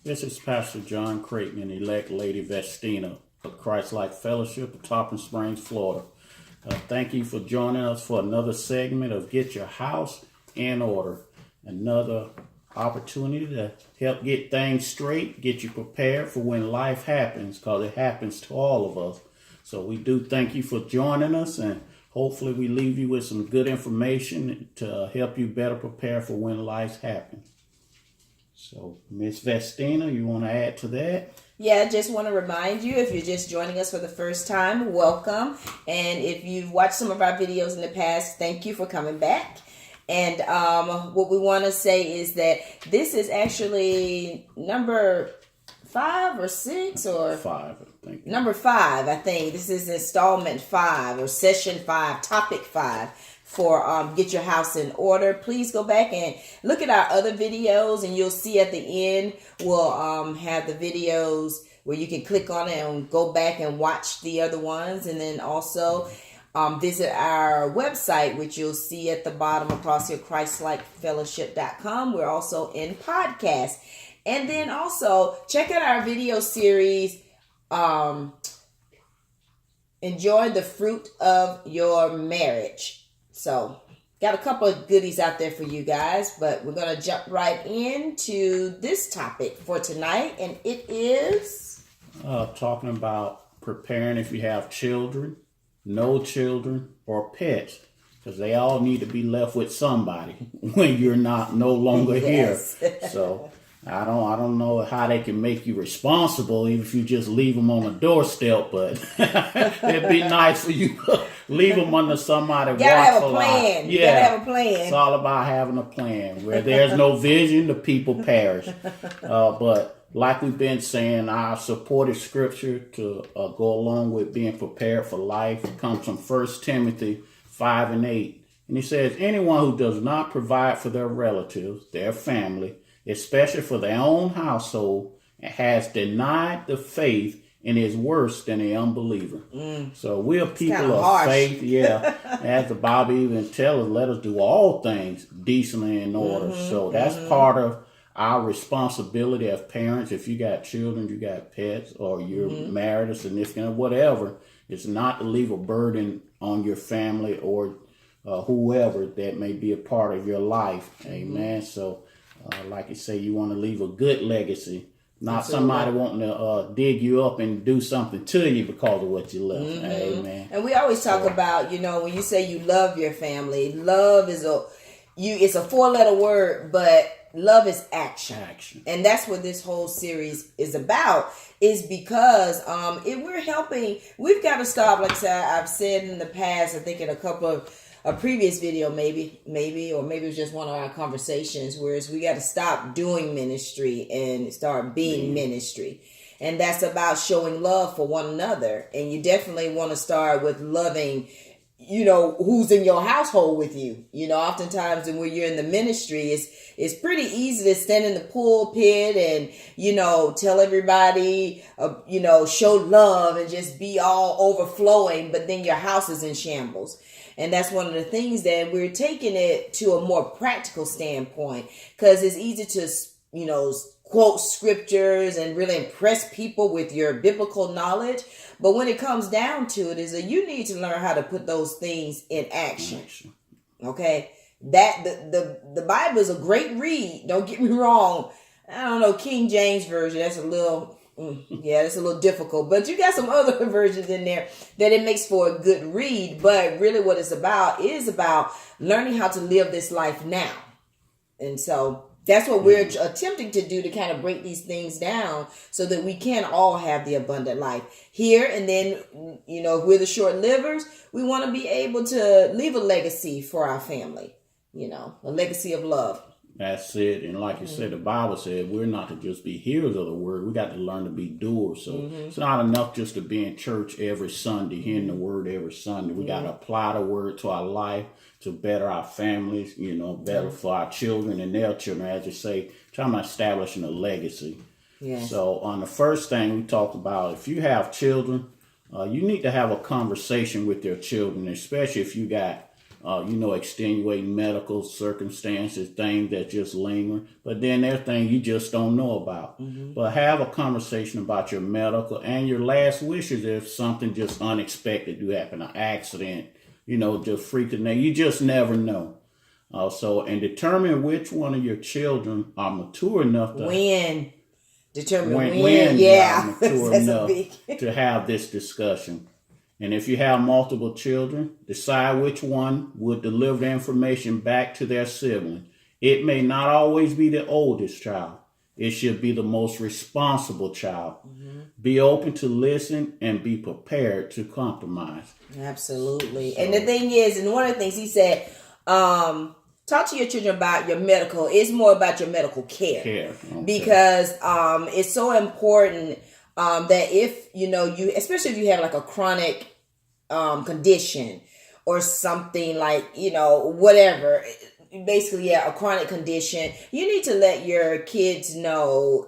This is Pastor John Creighton and elect Lady Vestina of Christ-like Fellowship of Tarpon Springs, Florida. Thank you for joining us for another segment of Get Your House in Order. Another opportunity to help get things straight, get you prepared for when life happens, because it happens to all of us. So we do thank you for joining us, and hopefully we leave you with some good information to help you better prepare for when life happens. So, Miss Vestina, you want to add to that? Yeah, I just want to remind you, if you're just joining us for the first time, welcome. And if you've watched some of our videos in the past, thank you for coming back. And what we want to say is that this is actually number 5 or 6 or 5, I think. Number 5, I think. This is installment 5 or session 5, topic 5 for Get Your House in Order. Please go back and look at our other videos, and you'll see at the end we'll have the videos where you can click on it and go back and watch the other ones, and then also visit our website, which you'll see at the bottom across here, christlikefellowship.com. We're also in podcast. And then also check out our video series, Enjoy the Fruit of Your Marriage. So got a couple of goodies out there for you guys, but we're going to jump right into this topic for tonight. And it is talking about preparing if you have children, no children, or pets, because they all need to be left with somebody when you're no longer Yes. here. So I don't know how they can make you responsible even if you just leave them on the doorstep, but it'd be nice for you to leave them under somebody. You gotta have a plan. You gotta have a plan. It's all about having a plan. Where there's no vision, the people perish. But like we've been saying, our supported scripture to go along with being prepared for life comes from 1 Timothy 5:8. And he says, anyone who does not provide for their relatives, their family, especially for their own household, has denied the faith and is worse than an unbeliever. So we're people of harsh. faith. Yeah. As the Bible even tells us, let us do all things decently in order. So that's part of our responsibility as parents. If you got children, you got pets, or you're married or significant or whatever, it's not to leave a burden on your family or whoever that may be a part of your life. Amen. So like you say, you want to leave a good legacy, not Absolutely. somebody wanting to dig you up and do something to you because of what you left. Amen. And we always talk about, when you say you love your family, love is it's a 4-letter word, but love is action. And that's what this whole series is about, is because we've got to stop, like I said, I've said in the past, I think in a couple of a previous video, maybe, or maybe it was just one of our conversations, whereas we got to stop doing ministry and start being ministry. And that's about showing love for one another. And you definitely want to start with loving, who's in your household with you. Oftentimes when you're in the ministry, it's pretty easy to stand in the pulpit and, tell everybody, show love and just be all overflowing, but then your house is in shambles. And that's one of the things that we're taking it to a more practical standpoint, because it's easy to, quote scriptures and really impress people with your biblical knowledge. But when it comes down to it, is that you need to learn how to put those things in action. Okay. That the Bible is a great read. Don't get me wrong. I don't know, King James Version, that's a little difficult, but you got some other versions in there that it makes for a good read. But really what it's about is about learning how to live this life now. And so that's what we're attempting to do, to kind of break these things down so that we can all have the abundant life here. And then, if we're the short livers, we want to be able to leave a legacy for our family, a legacy of love. That's it. And like you said, the Bible said we're not to just be hearers of the word. We got to learn to be doers. So it's not enough just to be in church every Sunday, hearing the word every Sunday. We got to apply the word to our life to better our families, better for our children and their children. As you say, talking about establishing a legacy. Yes. So on the first thing we talked about, if you have children, you need to have a conversation with your children, especially if you got extenuating medical circumstances, things that just linger. But then there are things you just don't know about. But have a conversation about your medical and your last wishes if something just unexpected do happen, an accident, just freaking. You just never know. And determine which one of your children are mature enough to determine when yeah, mature enough to have this discussion. And if you have multiple children, decide which one would deliver the information back to their sibling. It may not always be the oldest child. It should be the most responsible child. Be open to listen and be prepared to compromise. Absolutely. So, and the thing is, and one of the things he said, talk to your children about your medical. It's more about your medical care. Okay. Because it's so important that if, you, especially if you have like a chronic condition or something like, whatever, basically, a chronic condition, you need to let your kids know,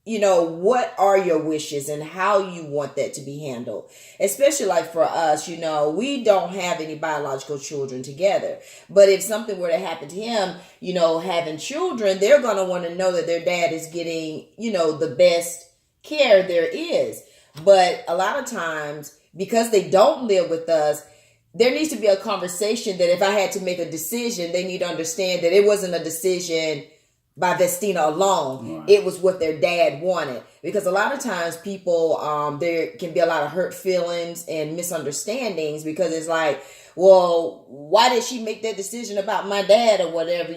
what are your wishes and how you want that to be handled. Especially like for us, we don't have any biological children together. But if something were to happen to him, having children, they're going to want to know that their dad is getting, the best care there is. But a lot of times, because they don't live with us, there needs to be a conversation that if I had to make a decision, they need to understand that it wasn't a decision by Vestina alone. Right. It was what their dad wanted. Because a lot of times people, there can be a lot of hurt feelings and misunderstandings because it's like, well, why did she make that decision about my dad or whatever?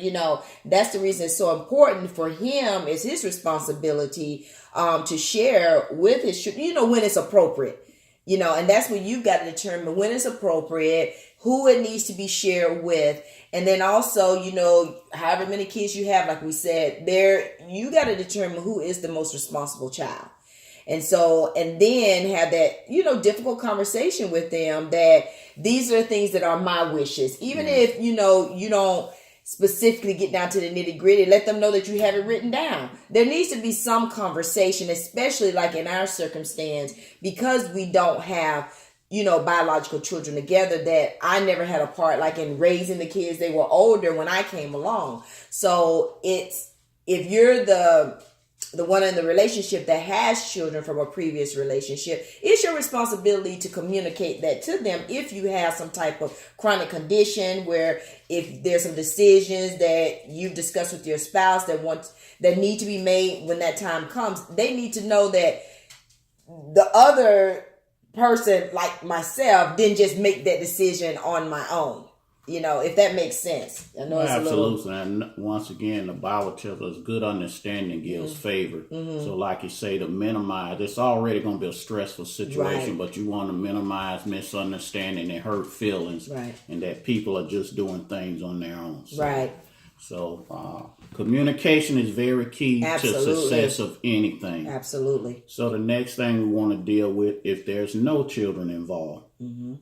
That's the reason it's so important for him. It's his responsibility to share with his, when it's appropriate. And that's when you've got to determine when it's appropriate, who it needs to be shared with. And then also, however many kids you have, like we said, you got to determine who is the most responsible child. And then have that, difficult conversation with them that these are things that are my wishes. Even if, you don't specifically get down to the nitty gritty, let them know that you have it written down. There needs to be some conversation, especially like in our circumstance, because we don't have, biological children together, that I never had a part like in raising the kids. They were older when I came along. So if you're the one in the relationship that has children from a previous relationship, it's your responsibility to communicate that to them. If you have some type of chronic condition where if there's some decisions that you've discussed with your spouse that need to be made when that time comes, they need to know that the other person, like myself, didn't just make that decision on my own. If that makes sense. I know it's absolutely. And once again, the Bible tells us good understanding gives favor. So like you say, to minimize, it's already going to be a stressful situation, but you want to minimize misunderstanding and hurt feelings, and that people are just doing things on their own. So communication is very key to success of anything. Absolutely. So the next thing we want to deal with, if there's no children involved,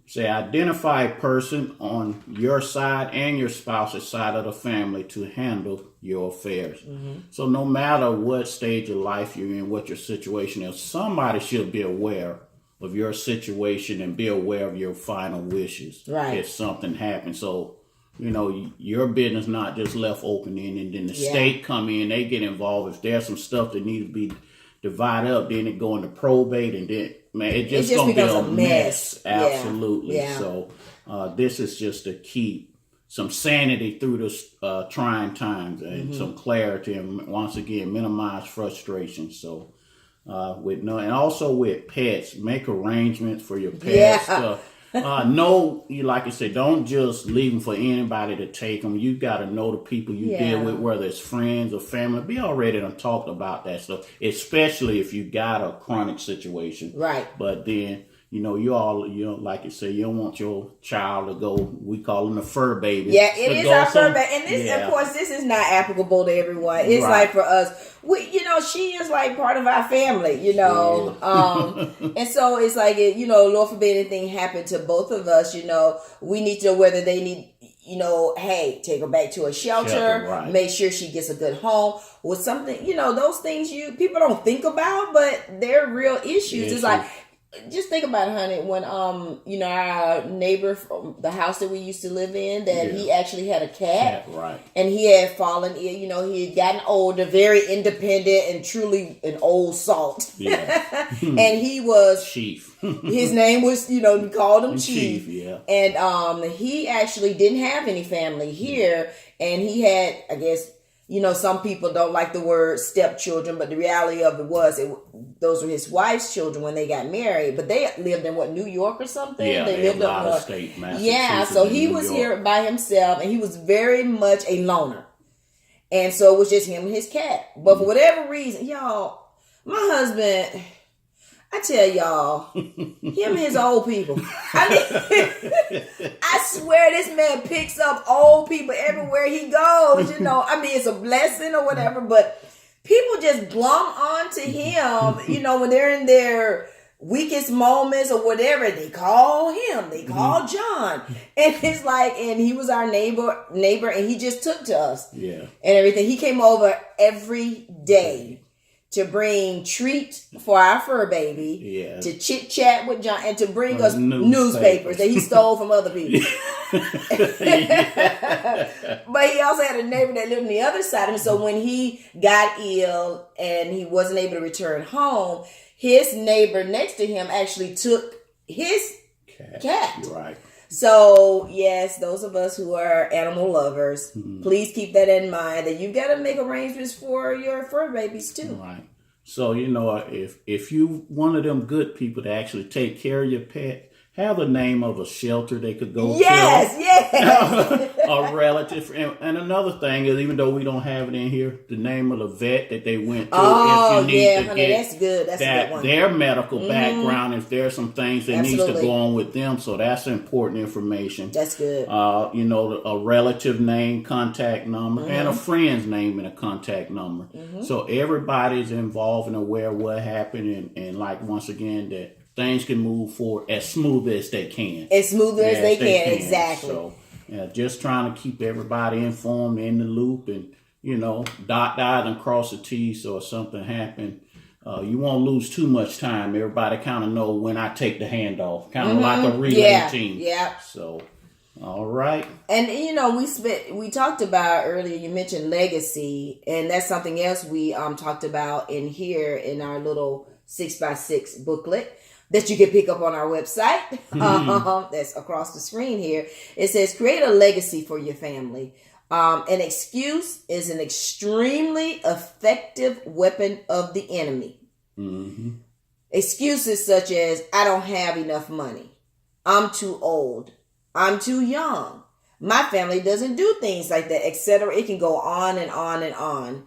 say identify a person on your side and your spouse's side of the family to handle your affairs. So no matter what stage of life you're in, what your situation is, somebody should be aware of your situation and be aware of your final wishes if something happens. So your business not just left open in, and then the state come in, they get involved. If there's some stuff that needs to be divided up, then it go into probate, and then it just gonna be a mess. Absolutely. Yeah. So this is just to keep some sanity through this trying times and some clarity, and once again minimize frustration. So and also with pets, make arrangements for your pets. Like I said, don't just leave them for anybody to take them. You got to know the people you deal with, whether it's friends or family. Be already done talked about that stuff, especially if you got a chronic situation. Right. But then, like you say, you don't want your child to go, we call them a fur baby. Yeah, it is our fur baby. And this, of course, this is not applicable to everyone. It's like for us, she is like part of our family, and so it's like, Lord forbid anything happen to both of us, we need to know whether they need, hey, take her back to a shelter, make sure she gets a good home or something, those things people don't think about, but they're real issues. It's like, just think about it, honey. When our neighbor from the house that we used to live in, that he actually had a cat, right? And he had fallen ill. He had gotten older, very independent, and truly an old salt. Yeah. And he was Chief. His name was, we called him Chief. Yeah. And he actually didn't have any family here, and he had, I guess. Some people don't like the word stepchildren, but the reality of it was those were his wife's children when they got married. But they lived in New York or something? Yeah, they lived up north. State, yeah, so he was here by himself, and he was very much a loner. And so it was just him and his cat. But for whatever reason, y'all, my husband, I tell y'all, him and his old people. I swear this man picks up old people everywhere he goes. It's a blessing or whatever, but people just glom onto him, when they're in their weakest moments or whatever. They call him, they call John. And it's like, and he was our neighbor, and he just took to us. Yeah. And everything. He came over every day to bring treats for our fur baby, to chit chat with John, and to bring us newspapers that he stole from other people. But he also had a neighbor that lived on the other side of him. So when he got ill and he wasn't able to return home, his neighbor next to him actually took his cat. Right. So, yes, those of us who are animal lovers, please keep that in mind, that you've got to make arrangements for your fur babies too. Right. So, if you one of them good people to actually take care of your pet, have the name of a shelter they could go to. Yes. A relative. And another thing is, even though we don't have it in here, the name of the vet that they went to. Oh, if you need to honey, that's good. That's a good one. Their medical background, if there's some things that needs to go on with them. So that's important information. That's good. A relative name, contact number, and a friend's name and a contact number. So everybody's involved and aware of what happened. And like, once again, that things can move forward as smooth as they can. As smooth as they can, exactly. So, just trying to keep everybody informed, in the loop, and, dot the I's and cross the T's, so if something happened, you won't lose too much time. Everybody kind of know when I take the handoff, kind of like a relay team. Yeah. So, all right. And, we talked about earlier, you mentioned legacy, and that's something else we talked about in here in our little 6x6 booklet that you can pick up on our website. That's across the screen here. It says, create a legacy for your family. An excuse is an extremely effective weapon of the enemy. Excuses such as, I don't have enough money. I'm too old. I'm too young. My family doesn't do things like that, etc. It can go on and on and on.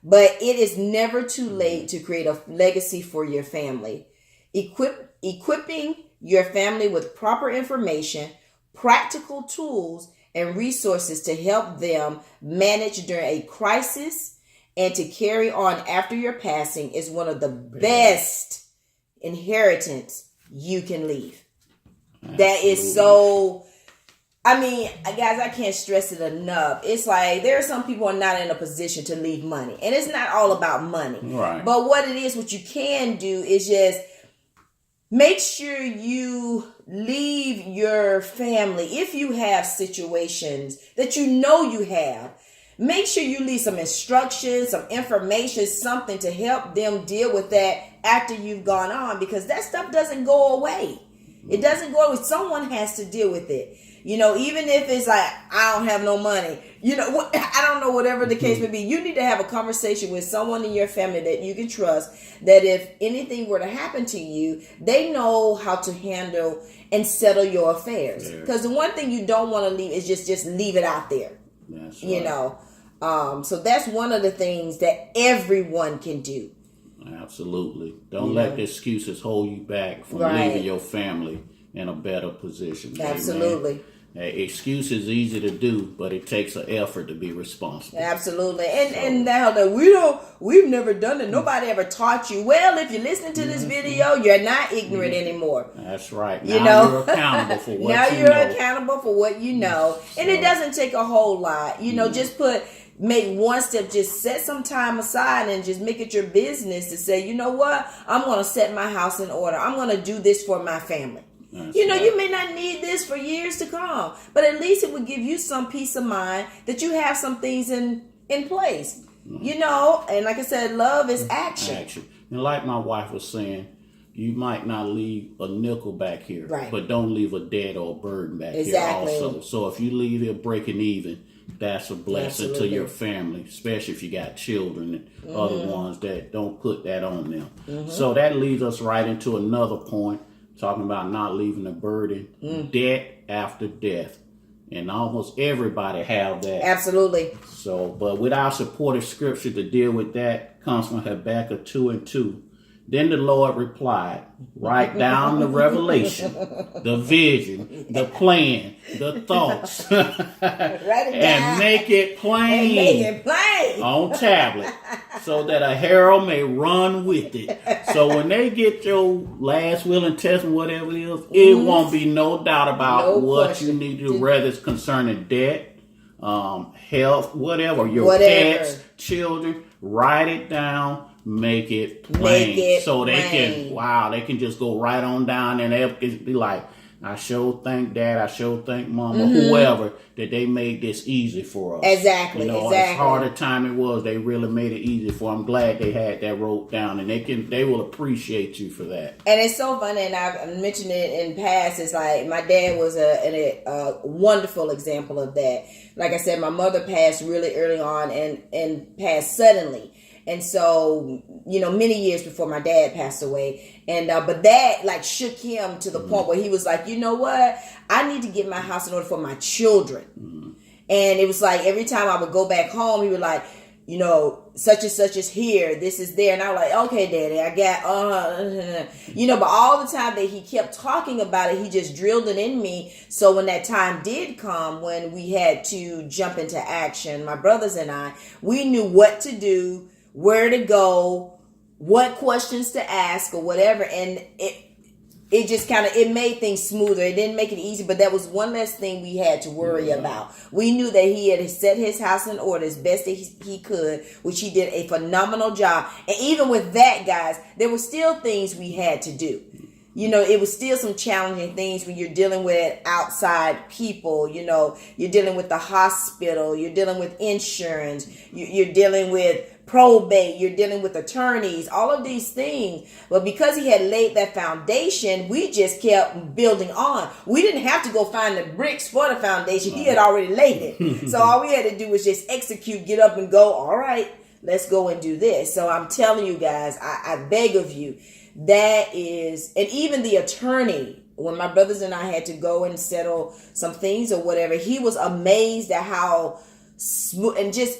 But it is never too late to create a legacy for your family. Equipping your family with proper information, practical tools, and resources to help them manage during a crisis and to carry on after your passing is one of the best inheritance you can leave. Absolutely. That is so... guys, I can't stress it enough. It's like there are some people who are not in a position to leave money. And it's not all about money. Right. But what you can do is just make sure you leave your family, if you have situations that you have, make sure you leave some instructions, some information, something to help them deal with that after you've gone on, because that stuff doesn't go away. It doesn't go away. Someone has to deal with it. Even if it's like, I don't have no money, I don't know, whatever the case may be, you need to have a conversation with someone in your family that you can trust, that if anything were to happen to you, they know how to handle and settle your affairs. Because the one thing you don't want to leave is just leave it out there. That's right. So that's one of the things that everyone can do. Absolutely. Don't let the excuses hold you back from leaving your family in a better position. Absolutely. Amen. Excuse is easy to do, but it takes an effort to be responsible. Absolutely. And now that we've never done it. Nobody ever taught you. Well, if you're listening to this video, you're not ignorant anymore. That's right. Now you're accountable for what you know. Now you're accountable for what you know. And it doesn't take a whole lot. Just put make one step, just set some time aside and just make it your business to say, you know what, I'm going to set my house in order. I'm going to do this for my family. That's you know, right. you may not need this for years to come, but at least it would give you some peace of mind that you have some things in place. You know, and like I said, love is action. And like my wife was saying, you might not leave a nickel back here, Right. but don't leave a debt or a burden back Exactly. here also. So if you leave here breaking even, that's a blessing Absolutely. to your family, especially if you got children and other ones that don't put that on them. So that leads us right into another point, talking about not leaving a burden, debt after death. And almost everybody have that. Absolutely. So, but with our supportive scripture to deal with that comes from Habakkuk 2:2. Then the Lord replied, write down the revelation, the vision, the plan, the thoughts, Write it and down. make it plain, Make it plain. on tablet so that a herald may run with it. So when they get your last will and testament, whatever it is, it won't be no doubt about No what question. you need to do, whether it's concerning debt, health, whatever, your Whatever. pets, children. Write it down, make it plain. Make it so they plain. can, they can just go right on down and they'll be like, I sure thank Dad, I sure thank Mom, or whoever that they made this easy for us. Exactly, You know, exactly. as hard a time it was, they really made it easy for. I'm glad they had that wrote down, and they will appreciate you for that. And it's so funny, and I've mentioned it in past. It's like my dad was a wonderful example of that. Like I said, my mother passed really early on and passed suddenly. And so, you know, many years before my dad passed away. And, but that like shook him to the point where he was like, you know what? I need to get my house in order for my children. And it was like, every time I would go back home, he would like, you know, such and such is here, this is there. And I was like, okay, Daddy, I got, you know, but all the time that he kept talking about it, he just drilled it in me. So when that time did come, when we had to jump into action, my brothers and I, we knew what to do, where to go, what questions to ask or whatever. And it just kind of, it made things smoother. It didn't make it easy, but that was one less thing we had to worry about. We knew that he had set his house in order as best that he could, which he did a phenomenal job. And even with that, guys, there were still things we had to do. You know, it was still some challenging things when you're dealing with outside people. You know, you're dealing with the hospital, you're dealing with insurance, you're dealing with probate, you're dealing with attorneys, all of these things. But because he had laid that foundation, we just kept building on. We didn't have to go find the bricks for the foundation. He had already laid it. So all we had to do was just execute, get up and go, all right, let's go and do this. So I'm telling you guys, I beg of you, that is, and even the attorney, when my brothers and I had to go and settle some things or whatever, he was amazed at how smooth and just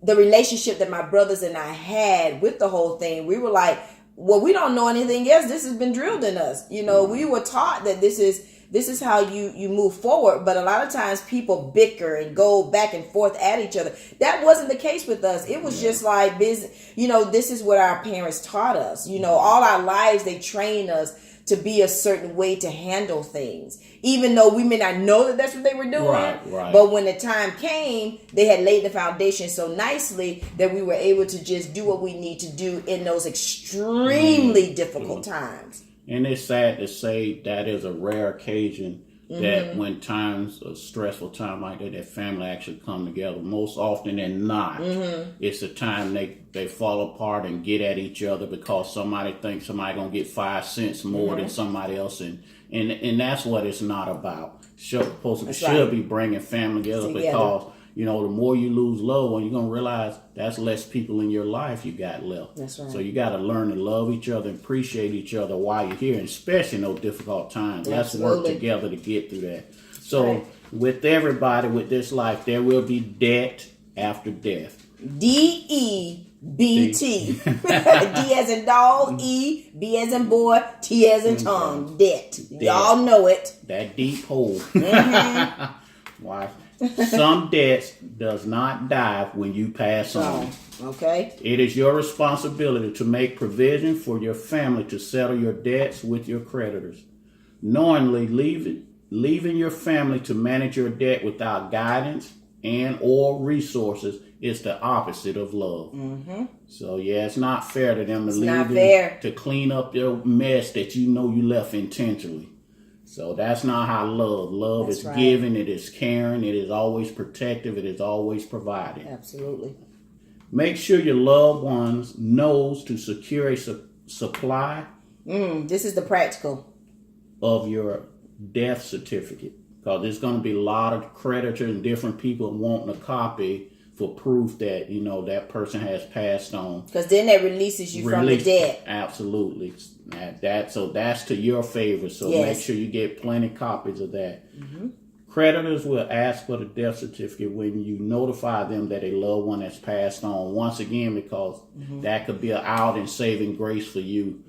the relationship that my brothers and I had with the whole thing. We were like, well, we don't know anything else. This has been drilled in us. You know, we were taught that this is how you move forward. But a lot of times people bicker and go back and forth at each other. That wasn't the case with us. It was just like business. You know, this is what our parents taught us. You know, all our lives they trained us to be a certain way to handle things, even though we may not know that that's what they were doing. Right. But when the time came, they had laid the foundation so nicely that we were able to just do what we need to do in those extremely difficult times. And it's sad to say that is a rare occasion that when times, a stressful time like that family actually come together. Most often than not, it's the time they fall apart and get at each other because somebody thinks somebody gonna get 5 cents more than somebody else, and that's what it's not about. Should be bringing family together because you know, the more you lose loved one, you're going to realize that's less people in your life you got left. That's right. So you got to learn to love each other and appreciate each other while you're here, and especially in those difficult times. Let's work together to get through that. So with everybody, with this life, there will be debt after death. D-E-B-T. D as in dog, E, B as in boy, T as in tongue. Debt. Y'all know it. That deep hole. Why? Some debts does not die when you pass on. Okay. It is your responsibility to make provision for your family to settle your debts with your creditors. Knowingly leaving your family to manage your debt without guidance and or resources it's the opposite of love. So yeah, it's not fair to them to not leave fair. to clean up your mess that you know you left intentionally. So that's not how love That's is right. giving, it is caring, it is always protective, it is always providing. Absolutely. Make sure your loved ones knows to secure a supply This is the practical of your death certificate, because there's going to be a lot of creditors and different people wanting a copy for proof that that person has passed on. Because then that releases you from the debt. Absolutely. So that's to your favor. So Yes. make sure you get plenty copies of that. Creditors will ask for the death certificate when you notify them that a loved one has passed on. Once again, because that could be an out and saving grace for you.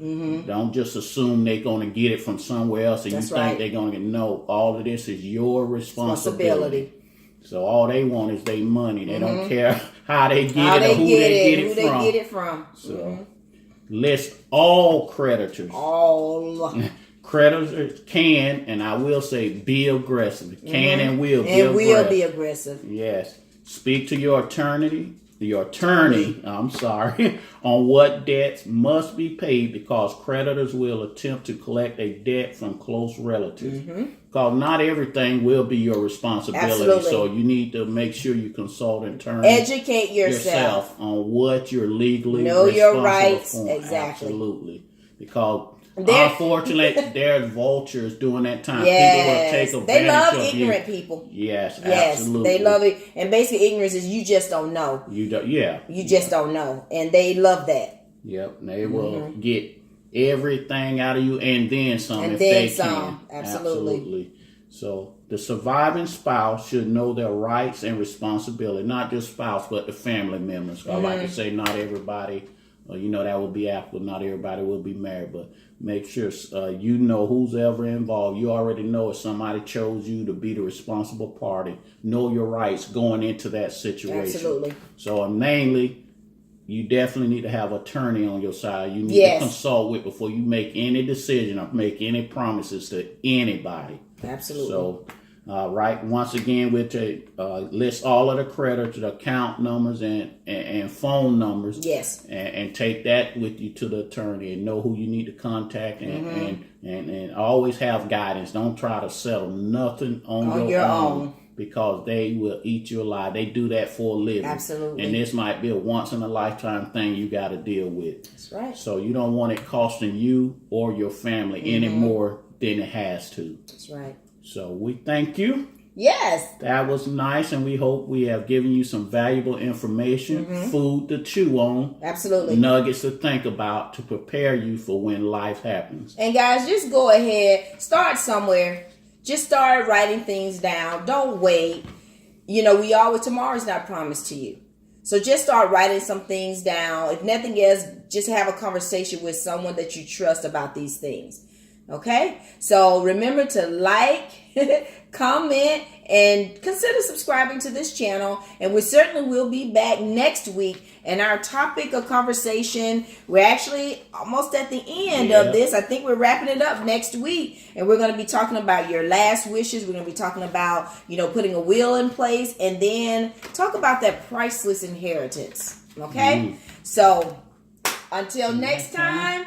Don't just assume they're going to get it from somewhere else and That's you think right. they're going to get. No, all of this is your responsibility. So all they want is their money. They don't care how they get it or who they get it from. So list all creditors. All. Creditors can, and I will say, be aggressive. Can and will be aggressive. Will be aggressive. Yes. Speak to your attorney, on what debts must be paid, because creditors will attempt to collect a debt from close relatives. Because not everything will be your responsibility. Absolutely. So you need to make sure you consult an attorney. Educate yourself on what you're legally know responsible your rights. for. Exactly. Absolutely. Because unfortunately, there's vultures during that time. Yes. People will take advantage They love of ignorant you. people. Yes, Yes, absolutely. they love it. And basically, ignorance is you just don't know. You just don't know. And they love that. Yep. They will get everything out of you and then some And if then they some. can. Absolutely. So the surviving spouse should know their rights and responsibility. Not just spouse, but the family members. I like to say not everybody, that would be applicable. Not everybody will be married, but make sure you know who's ever involved. You already know if somebody chose you to be the responsible party. Know your rights going into that situation. Absolutely. So mainly, you definitely need to have an attorney on your side. You need to consult with before you make any decision or make any promises to anybody. Absolutely. So, once again, we'll list all of the creditors, the account numbers, and phone numbers. Yes. And take that with you to the attorney and know who you need to contact and always have guidance. Don't try to settle nothing on your own. Because they will eat you alive. They do that for a living. Absolutely. And this might be a once-in-a-lifetime thing you got to deal with. That's right. So you don't want it costing you or your family any more than it has to. That's right. So we thank you. Yes. That was nice, and we hope we have given you some valuable information, food to chew on. Absolutely. Nuggets to think about to prepare you for when life happens. And guys, just go ahead. Start somewhere. Just start writing things down. Don't wait. Tomorrow's not promised to you. So just start writing some things down. If nothing else, just have a conversation with someone that you trust about these things. Okay? So remember to like, comment, and consider subscribing to this channel. And we certainly will be back next week. And our topic of conversation, we're actually almost at the end of this. I think we're wrapping it up next week. And we're going to be talking about your last wishes. We're going to be talking about, putting a will in place. And then talk about that priceless inheritance. Okay? So until next time.